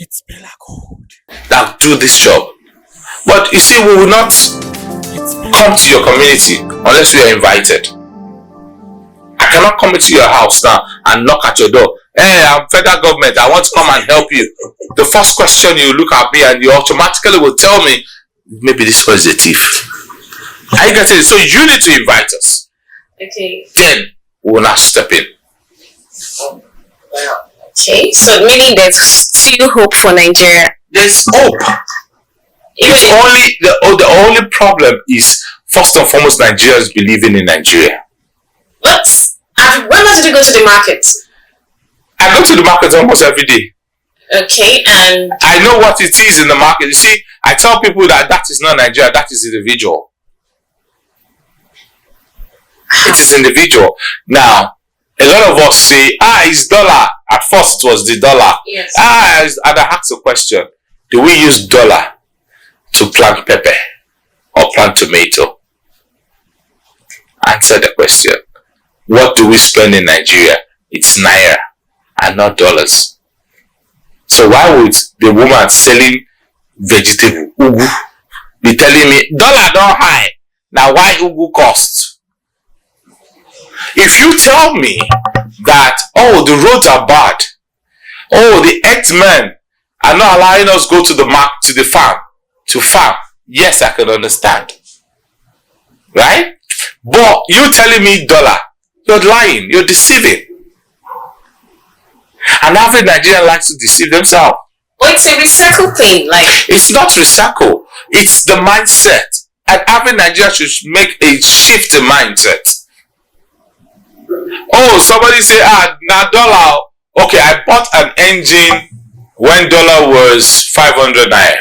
It's Bella Gold. that do this job. But you see, we will not come to your community unless we are invited. I cannot come into your house now and knock at your door. Hey, I'm federal government. I want to come and help you. The first question, you look at me and you automatically will tell me, maybe this was a thief. Are you getting it? So you need to invite us. Okay. Then we will now step in. Okay. So meaning there's still hope for Nigeria. There's hope. The only problem is, first and foremost, Nigerians believing in Nigeria. What? And when last did you go to the market? I go to the market almost every day. Okay, and I know what it is in the market. You see, I tell people that is not Nigeria, that is individual. It is individual. Now, a lot of us say, it's dollar. At first, it was the dollar. Yes. And I ask a question. Do we use dollar to plant pepper or plant tomato? Answer the question. What do we spend in Nigeria? It's naira and not dollars. So why would the woman selling vegetable, ugu, be telling me, dollar don't high, now why ugu cost? If you tell me that, the roads are bad, the herdsmen are not allowing us go to the farm, yes, I can understand. Right? But you telling me dollar, you're lying, you're deceiving. And average Nigerian likes to deceive themselves. But it's a recycle thing, it's not recycle, it's the mindset. And average Nigerian should make a shift in mindset. Somebody say, now dollar. Okay, I bought an engine when dollar was 500 naira.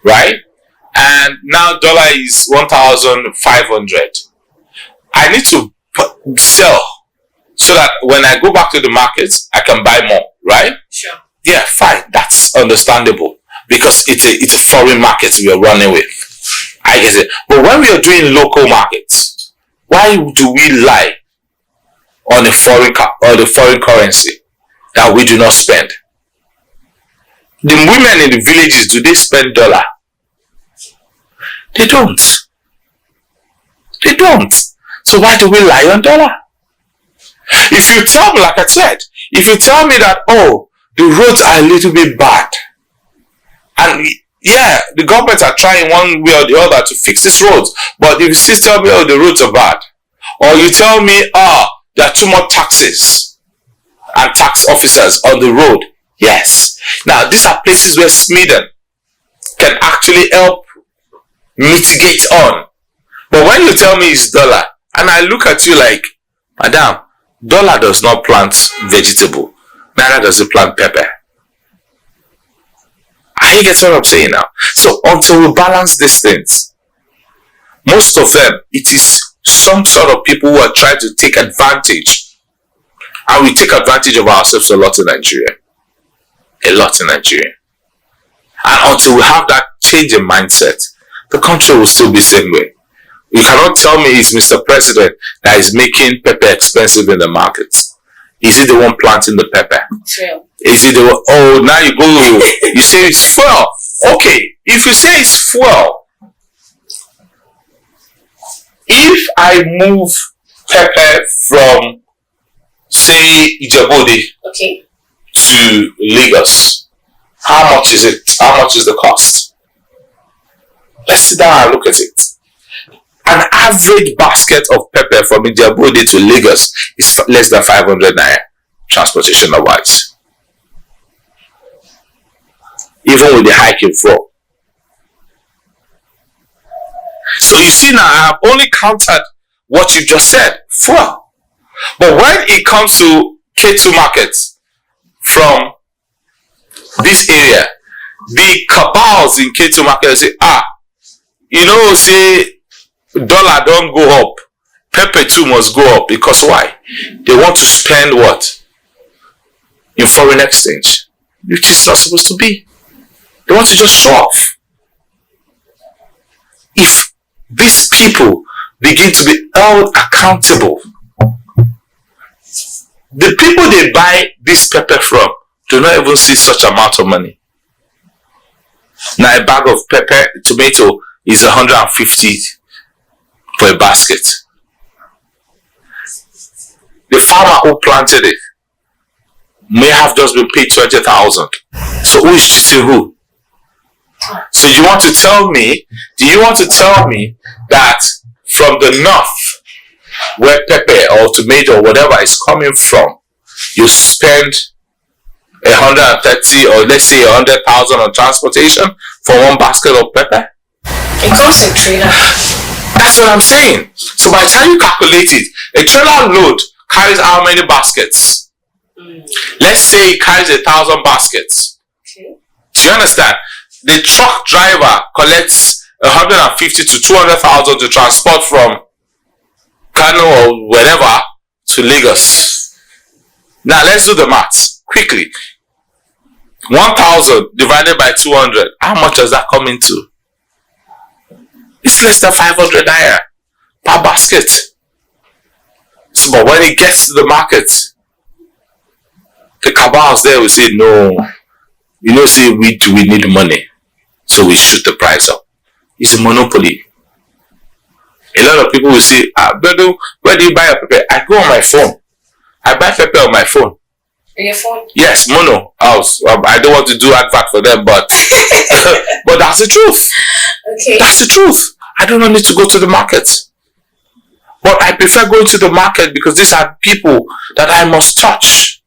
Right? And now dollar is 1,500. I need to sell so that when I go back to the market, I can buy more, right? Sure. Yeah, fine. That's understandable because it's a foreign market we are running with. I get it. But when we are doing local markets, why do we lie on the foreign currency that we do not spend? The women in the villages, do they spend dollar? They don't. They don't. So why do we lie on dollar? If you tell me, like I said, if you tell me that, the roads are a little bit bad, and yeah, the government are trying one way or the other to fix these roads, but if you still tell me, the roads are bad, or you tell me, there are too much taxes and tax officers on the road, yes. Now, these are places where Sweden can actually help mitigate on. But when you tell me it's dollar, and I look at you like, Madam, dollar does not plant vegetable, neither does it plant pepper. Are you getting what I'm saying now? So until we balance these things, most of them, it is some sort of people who are trying to take advantage. And we take advantage of ourselves a lot in Nigeria. A lot in Nigeria. And until we have that change in mindset, the country will still be the same way. You cannot tell me it's Mr. President that is making pepper expensive in the markets. Is he the one planting the pepper? True. Is he the one? Now you go, you say it's fuel. Okay, if you say it's fuel, if I move pepper from, say, Ijebode to Lagos, how much is it? How much is the cost? Let's sit down and look at it. An average basket of pepper from Ijebode to Lagos is less than 500 naira, transportation-wise. Even with the hike in fuel. So you see now, I have only counted what you just said, fuel. But when it comes to K2 markets from this area, the cabals in K2 market say, say dollar don't go up, pepper too must go up. Because why? They want to spend what? In foreign exchange, which is not supposed to be. They want to just show off. If these people begin to be held accountable, the people they buy this pepper from do not even see such amount of money. Now a bag of tomato is 150 for a basket. The farmer who planted it may have just been paid 20,000. So who is cheating who? So do you want to tell me that from the north, where pepper or tomato or whatever is coming from, you spend 130 or let's say 100,000 on transportation for one basket of pepper? It comes in trailer. That's what I'm saying. So by the time you calculate it, a trailer load carries how many baskets? Let's say it carries 1,000 baskets. Okay. Do you understand? The truck driver collects 150 to 200,000 to transport from Kano or wherever to Lagos. Now let's do the maths quickly. 1,000 divided by 200. How much does that come into? It's less than 500 naira per basket. So, but when it gets to the market, the cabals there will say, no, say we need money. So we shoot the price up. It's a monopoly. A lot of people will say, Biodun, where do you buy a pepper? I go on my phone. I buy pepper on my phone. On your phone? Yes, mono house. I don't want to do advert for them, but but that's the truth. Okay. That's the truth. I don't need to go to the market. But I prefer going to the market because these are people that I must touch.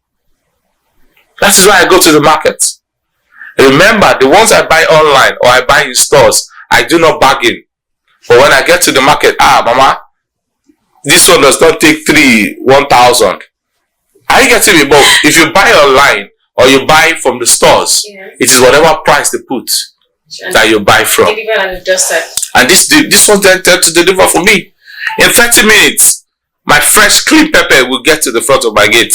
That is why I go to the market. Remember, the ones I buy online or I buy in stores, I do not bargain. But when I get to the market, mama, this one does not take 1,000. Are you getting me? But if you buy online or you buy from the stores, it is whatever price they put that you buy from. And this one's there to deliver for me. In 30 minutes, my fresh clean pepper will get to the front of my gate.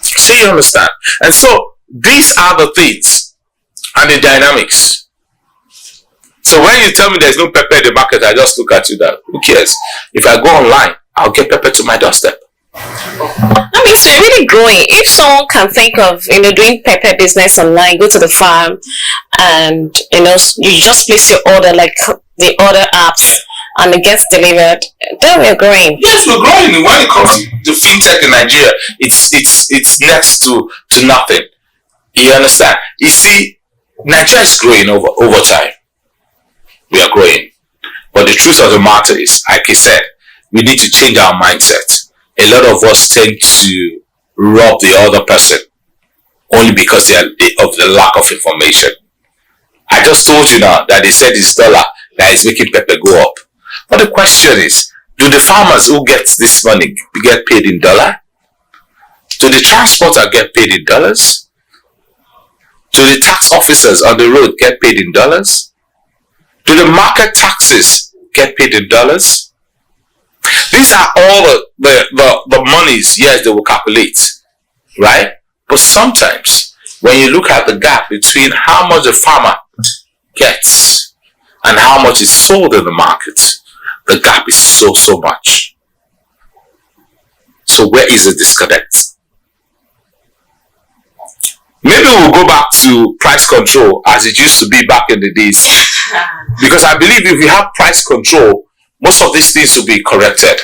So you understand? And so these are the things and the dynamics. So when you tell me there's no pepper in the market, I just look at you that who cares? If I go online, I'll get pepper to my doorstep. That means you're really growing. If someone can think of doing pepper business online, go to the farm and you just place your order like the order apps and it gets delivered, then we're growing. Yes, we're growing. When it comes to fintech in Nigeria, it's next to nothing. You understand? You see, Nigeria is growing over time. We are growing. But the truth of the matter is, like I said, we need to change our mindset. A lot of us tend to rob the other person only because of the lack of information. I just told you now that they said it's dollar that is making pepper go up. But the question is, do the farmers who get this money get paid in dollar? Do the transporter get paid in dollars? Do the tax officers on the road get paid in dollars? Do the market taxes get paid in dollars? These are all the monies, yes, they will calculate, right? But sometimes, when you look at the gap between how much the farmer gets and how much is sold in the market, the gap is so much. So where is the disconnect? Maybe we'll go back to price control as it used to be back in the days. Because I believe if we have price control, most of these things will be corrected.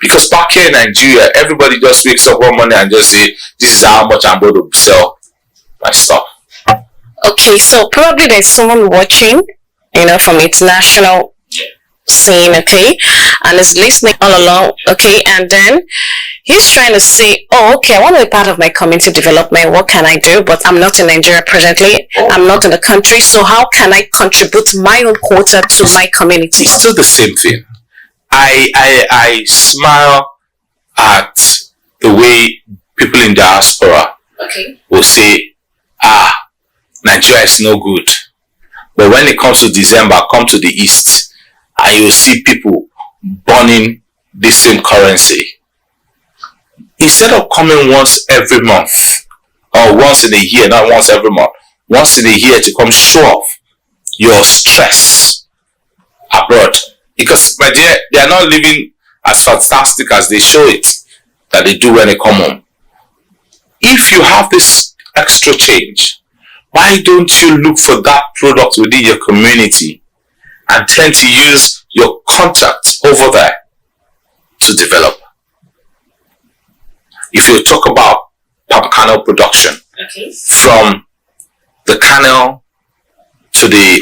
Because back here in Nigeria, everybody just wakes up one morning and just say, this is how much I'm going to sell my stuff. Okay, so probably there's someone watching, from international scene, okay, and is listening all along, okay, and then he's trying to say, oh, okay, I want to be part of my community development. What can I do? But I'm not in Nigeria presently. I'm not in the country. So how can I contribute my own quota to my community? It's still the same thing. I smile at the way people in diaspora will say, Nigeria is no good. But when it comes to December, come to the east, and you will see people burning the same currency. Instead of coming once every month, or once in a year, not once every month, once in a year to come show off your stress abroad. Because, my dear, they are not living as fantastic as they show it, that they do when they come home. If you have this extra change, why don't you look for that product within your community and tend to use your contacts over there to develop? If you talk about palm kernel production, from the kernel to the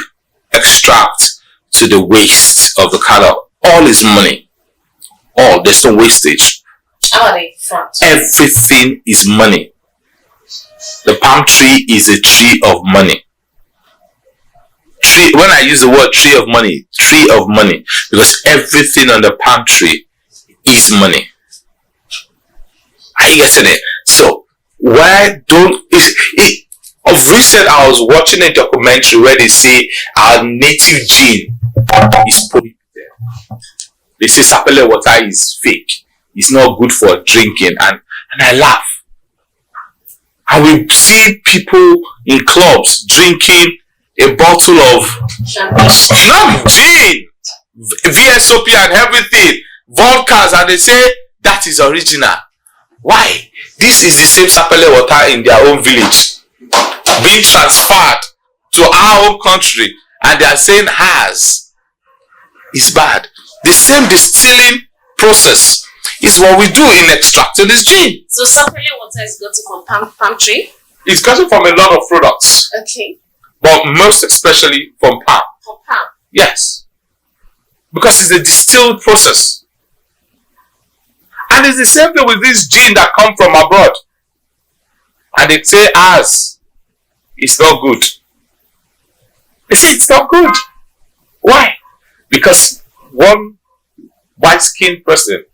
extract to the waste of the kernel, all is money. All, there's no wastage. How are they front? Everything is money. The palm tree is a tree of money. Tree, when I use the word tree of money, because everything on the palm tree is money. Are you getting it? So, why don't of recent I was watching a documentary where they say our native gene is polluted. They say sapele water is fake. It's not good for drinking, and I laugh. And we see people in clubs drinking a bottle of not gin, VSOP and everything, vodkas, and they say that is original. Why? This is the same sapele water in their own village being transferred to our own country, and they are saying ours is bad. The same distilling process is what we do in extracting this gin. So sapele water is gotten from palm tree? It's gotten from a lot of products. Okay. But most especially from palm. From palm? Yes. Because it's a distilled process. And it's the same thing with this gin that come from abroad. And they say ours is not good. They say it's not good. Why? Because one white-skinned person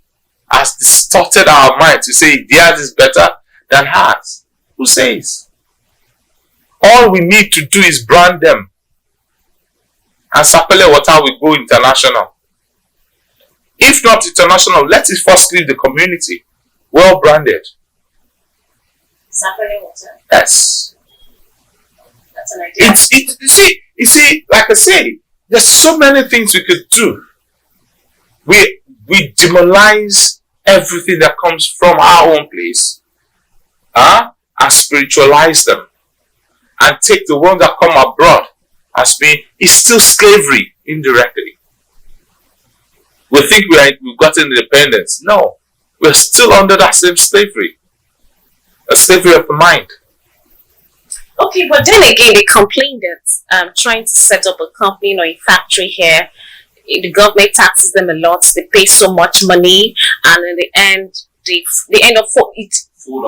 has distorted our mind to say theirs is better than ours. Who says? All we need to do is brand them. And sapele water will go international. If not international, let it first leave the community. Well branded. Sapele water? Yes. That's an idea. You see, like I say, there's so many things we could do. We demonize everything that comes from our own place, and spiritualize them, and take the ones that come abroad as being, it's still slavery indirectly. We think we've gotten independence. No, we're still under that same slavery, a slavery of the mind. Okay, but then again, they complain that trying to set up a company or a factory here, the government taxes them a lot. They pay so much money, and in the end, they end up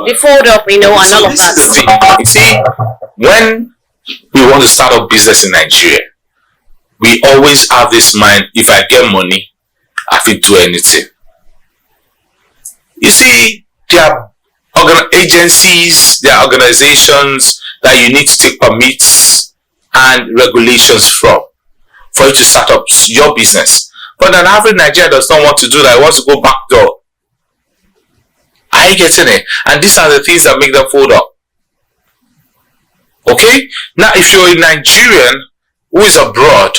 they fold up, and all of that. You see, when we want to start up business in Nigeria, we always have this mind: if I get money, I can do anything. You see, there are agencies, there are organizations that you need to take permits and regulations from for you to start up your business. But an average Nigerian does not want to do that. He wants to go back door. Are you getting it? And these are the things that make them fold up. Okay? Now, if you're a Nigerian who is abroad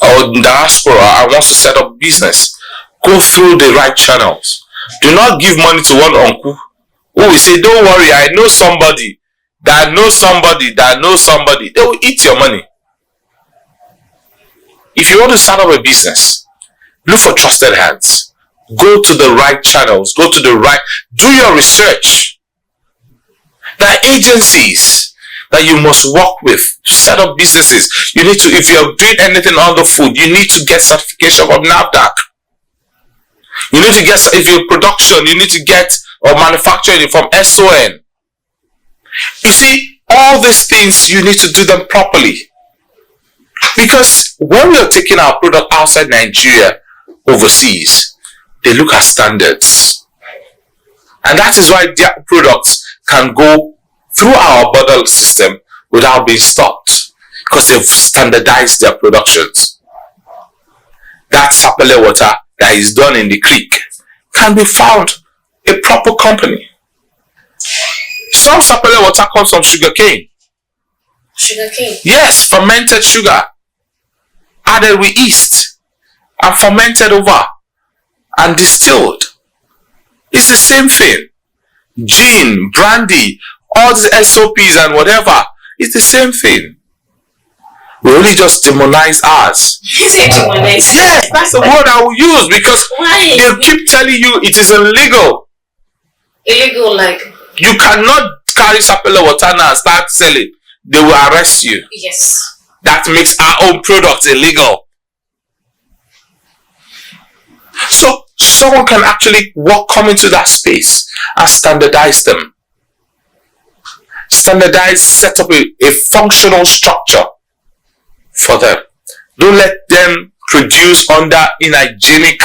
or in diaspora and wants to set up business, go through the right channels. Do not give money to one uncle who will say, don't worry, I know somebody that knows somebody that knows somebody. They will eat your money. If you want to start up a business, look for trusted hands. Go to the right channels. Do your research. There are agencies that you must work with to set up businesses. You need to, if you're doing anything on the food, you need to get certification from NAFDAC. You need to get, if you're production, you need to get or manufacturing from SON. You see, all these things, you need to do them properly. Because when we are taking our product outside Nigeria, overseas, they look at standards. And that is why their products can go through our border system without being stopped. Because they've standardized their productions. That sapele water that is done in the creek can be found a proper company. Some sapele water comes from sugarcane. Sugarcane? Yes, fermented sugar. Added with yeast and fermented over and distilled. It's the same thing. gin, brandy, all these SOPs and whatever. It's the same thing. We only just demonize ours. Demonize? Yes, that's the word I will use, because they keep telling you it is illegal. Illegal, like? You cannot carry sapele water now and start selling. They will arrest you. Yes. That makes our own products illegal. So someone can actually come into that space and standardize them. Standardize, set up a functional structure for them. Don't let them produce under unhygienic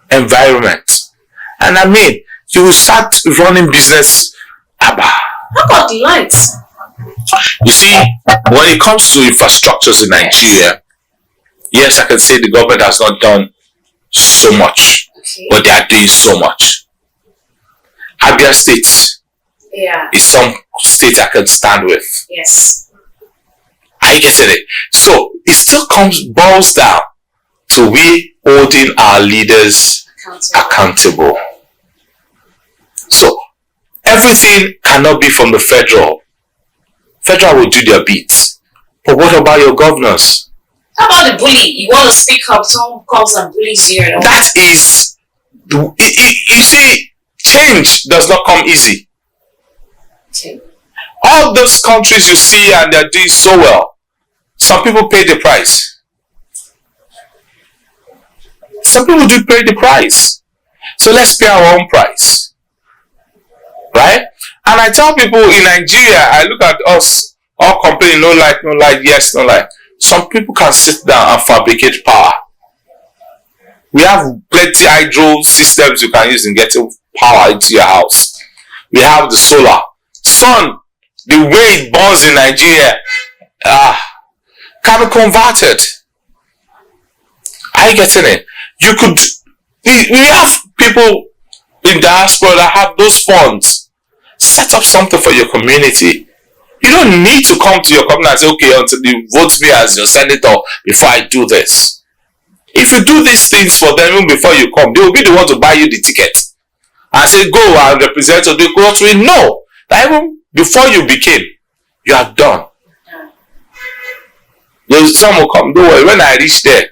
environment. And I mean, you will start running business. How about the lights? You see, when it comes to infrastructures in Nigeria, yes, I can say the government has not done so much, but they are doing so much. Abia State is some state I can stand with. Yes. I get it. So it still boils down to we holding our leaders accountable. So everything cannot be from the federal. Federal will do their bits. But what about your governors? How about the bully? You want to speak up, someone comes and bullies you. That is, you see, change does not come easy. Okay. All those countries you see and they're doing so well, some people pay the price. Some people do pay the price. So let's pay our own price. Right? And I tell people in Nigeria, I look at us all complaining, no light, yes, no light. Some people can sit down and fabricate power. We have plenty hydro systems you can use in getting power into your house. We have the solar. Sun, the way it burns in Nigeria, can be converted. Are you getting it? We have people in diaspora that have those funds. Set up something for your community. You don't need to come to your company and say, okay, until you vote me as your senator before I do this. If you do these things for them even before you come, they will be the one to buy you the ticket and say, go and represent or do what we know. That even before you became, you are done. Some will come, don't worry, when I reach there.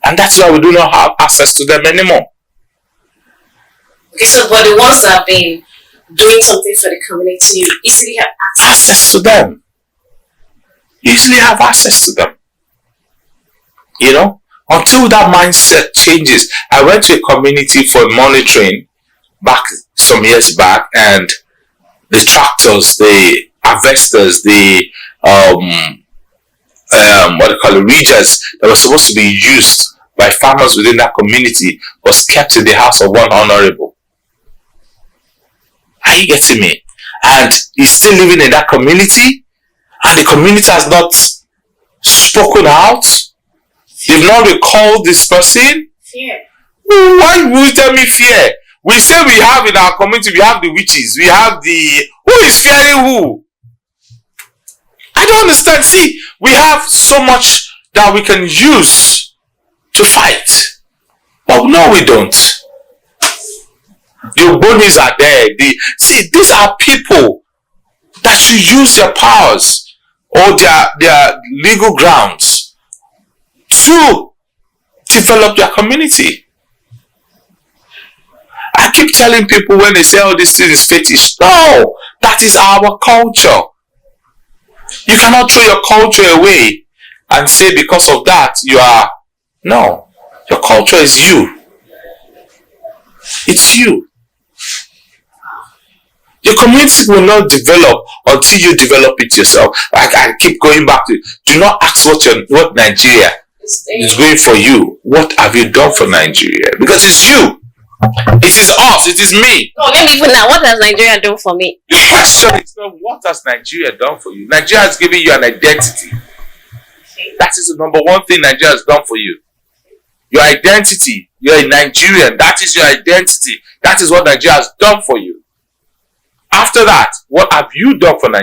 And that's why we do not have access to them anymore. Okay, so but the ones that have been doing something for the community, you easily have access to them. You easily have access to them. You know, until that mindset changes. I went to a community for monitoring back some years back, and the tractors, the harvesters, the reagents that were supposed to be used by farmers within that community was kept in the house of one honorable. Are you getting me? And he's still living in that community, and the community has not spoken out. They've not recalled this person. Fear. Why would you tell me fear? We say we have in our community, we have the witches, we have who is fearing who? I don't understand. See, we have so much that we can use to fight. But no, we don't. The Ogbonis are there. See, these are people that should use their powers or their legal grounds to develop their community. I keep telling people when they say, oh, this thing is fetish. No, that is our culture. You cannot throw your culture away and say because of that you are... No, your culture is you. It's you. Your community will not develop until you develop it yourself. I keep going back to it. Do not ask what Nigeria is doing for you. What have you done for Nigeria? Because it's you. It is us. It is me. No, let me even now. What has Nigeria done for me? The question is not what has Nigeria done for you. Nigeria has given you an identity. That is the number one thing Nigeria has done for you. Your identity. You're a Nigerian. That is your identity. That is what Nigeria has done for you. After that, what have you done for Nigeria?